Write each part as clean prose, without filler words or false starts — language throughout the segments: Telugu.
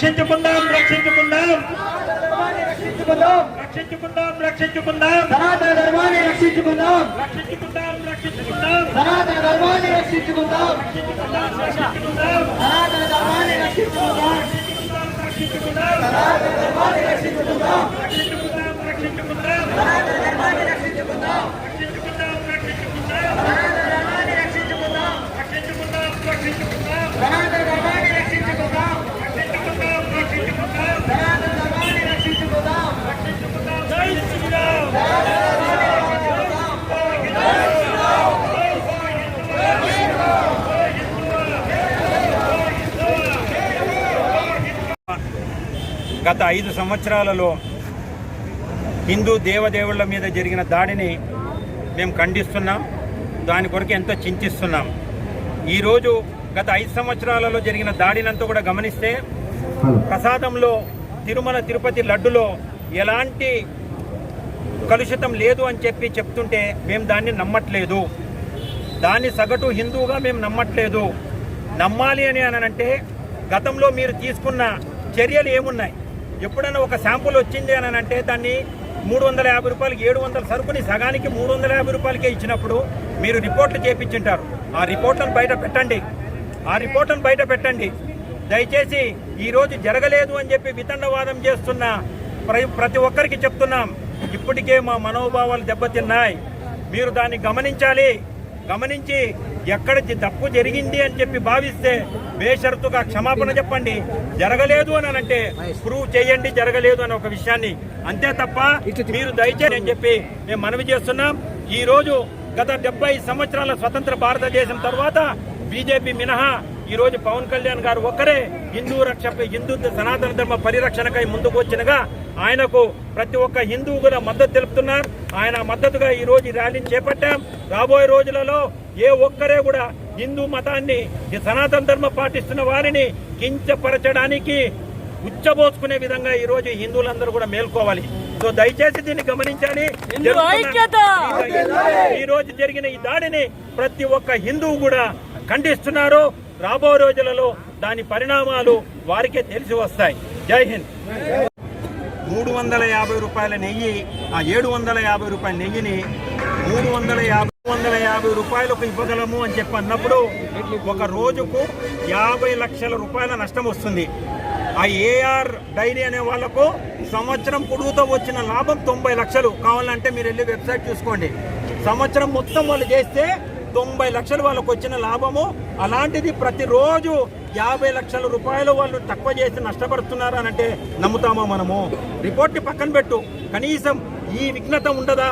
రక్షించుకుందాం రక్షించుకుందాం రక్షించుకుందాం రక్షించుకుందాం సనాతన ధర్మాన్ని రక్షించుకుందాం రక్షించుకుందాం రక్షించుకుందాం సనాతన ధర్మాన్ని రక్షించుకుందాం రక్షించుకుందాం సనాతన ధర్మాన్ని రక్షించుకుందాం రక్షించుకుందాం సనాతన ధర్మాన్ని రక్షించుకుందాం రక్షించుకుందాం రక్షించుకుందాం సనాతన ధర్మాన్ని రక్షించుకుందాం రక్షించుకుందాం రక్షించుకుందాం సనాతన ధర్మాన్ని రక్షించుకుందాం రక్షించుకుందాం రక్షించుకుందాం సనాతన ధర్మాన్ని రక్షించుకుందాం రక్షించుకుందాం రక్షించుకుందాం సనాతన ధర్మాన్ని రక్షించుకుందాం రక్షించుకుందాం జై శ్రీరామ్ గత 5 సంవత్సరాలలో హిందూ దేవదేవుళ్ళ మీద జరిగిన దాడిని మేము ఖండిస్తున్నాం. దాని కొరకు ఎంతో చింతిస్తున్నాం. ఈరోజు గత 5 సంవత్సరాలలో జరిగిన దాడినంతా కూడా గమనిస్తే ప్రసాదంలో తిరుమల తిరుపతి లడ్డులో ఎలాంటి కలుషితం లేదు అని చెప్తుంటే మేము దాన్ని నమ్మట్లేదు. దాన్ని సగటు హిందువుగా మేము నమ్మట్లేదు. నమ్మాలి అని అంటే గతంలో మీరు తీసుకున్న చర్యలు ఏమున్నాయి? ఎప్పుడైనా ఒక శాంపుల్ వచ్చింది అని అంటే దాన్ని 350 రూపాయలకి 700 సరుకుని సగానికి 350 రూపాయలకే ఇచ్చినప్పుడు మీరు రిపోర్ట్లు చేయించుంటారు. ఆ రిపోర్ట్లను బయట పెట్టండి. దయచేసి ఈరోజు జరగలేదు అని చెప్పి వితండవాదం చేస్తున్న ప్రతి ఒక్కరికి చెప్తున్నాం, ఇప్పటికే మా మనోభావాలు దెబ్బతిన్నాయి. మీరు దాన్ని గమనించి ఎక్కడ తప్పు జరిగింది అని చెప్పి భావిస్తే బేషరతుగా క్షమాపణ చెప్పండి. జరగలేదు అని అంటే ప్రూవ్ చేయండి జరగలేదు అని ఒక విషయాన్ని. అంతే తప్ప మీరు దయచేసి అని చెప్పి మేము మనవి చేస్తున్నాం. ఈ రోజు గత 70 సంవత్సరాల స్వతంత్ర భారతదేశం తర్వాత బీజేపీ మినహా ఈరోజు పవన్ కళ్యాణ్ గారు ఒక్కరే హిందూ సనాతన ధర్మ పరిరక్షణకై ముందుకు వచ్చినగా ఆయనకు ప్రతి ఒక్క హిందువు కూడా మద్దతు తెలుపుతున్నారు. ఆయన మద్దతుగా ఈ రోజు ర్యాలీని చేపట్టాం. రాబోయే రోజులలో ఏ ఒక్కరే కూడా హిందూ మతాన్ని సనాతన ధర్మ పాటిస్తున్న వారిని కించపరచడానికి ఉచ్చబోసుకునే విధంగా ఈ రోజు హిందువులందరూ కూడా మేల్కోవాలి. సో దయచేసి దీన్ని గమనించాలి. ఈ రోజు జరిగిన ఈ దాడిని ప్రతి ఒక్క హిందువు కూడా ఖండిస్తున్నారు. రాబో రోజులలో దాని పరిణామాలు వారికే తెలిసి వస్తాయి. జై హింద్. 350 రూపాయల నెయ్యి, ఆ 750 రూపాయల నెయ్యిని 350 రూపాయలకు ఇవ్వగలము అని చెప్పి అన్నప్పుడు ఒక రోజుకు 50 లక్షల రూపాయల నష్టం వస్తుంది. ఆ ఏఆర్ డైరీ అనే వాళ్లకు సంవత్సరం పొడుగుతో వచ్చిన లాభం 90 లక్షలు. కావాలంటే మీరు వెళ్ళి వెబ్సైట్ చూసుకోండి. సంవత్సరం మొత్తం వాళ్ళు చేస్తే 90 లక్షలు వాళ్ళకు వచ్చిన లాభము. అలాంటిది ప్రతిరోజు 50 లక్షల రూపాయలు వాళ్ళు తక్కువ చేసి నష్టపడుతున్నారు అని అంటే నమ్ముతామా మనము? రిపోర్ట్ని పక్కన పెట్టు, కనీసం ఈ విఘ్నత ఉండదా?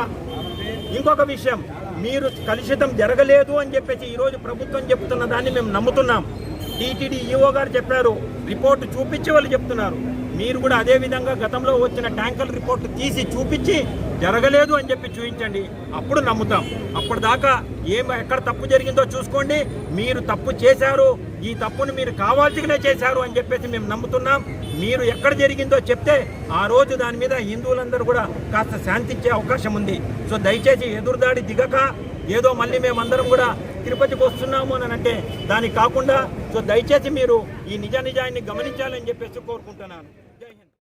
ఇంకొక విషయం, మీరు కలుషితం జరగలేదు అని చెప్పేసి ఈరోజు ప్రభుత్వం చెప్తున్న దాన్ని మేము నమ్ముతున్నాం. టీటీడీ ఈఓ గారు చెప్పారు, రిపోర్టు చూపించి వాళ్ళు చెప్తున్నారు. మీరు కూడా అదే విధంగా గతంలో వచ్చిన ట్యాంకర్ రిపోర్టు తీసి చూపించి జరగలేదు అని చెప్పి చూపించండి, అప్పుడు నమ్ముతాం. అప్పటిదాకా ఎక్కడ తప్పు జరిగిందో చూసుకోండి. మీరు తప్పు చేశారు, ఈ తప్పును మీరు కావాల్సిగానే చేశారు అని చెప్పేసి మేము నమ్ముతున్నాం. మీరు ఎక్కడ జరిగిందో చెప్తే ఆ రోజు దాని మీద హిందువులందరూ కూడా కాస్త శాంతించే అవకాశం ఉంది. సో దయచేసి ఎదురుదాడి దిగక ఏదో మళ్ళీ మేమందరం కూడా తిరుపతికి వస్తున్నాము అని అంటే దానికి కాకుండా సో దయచేసి మీరు ఈ నిజాన్ని గమనించాలని చెప్పేసి కోరుకుంటున్నాను.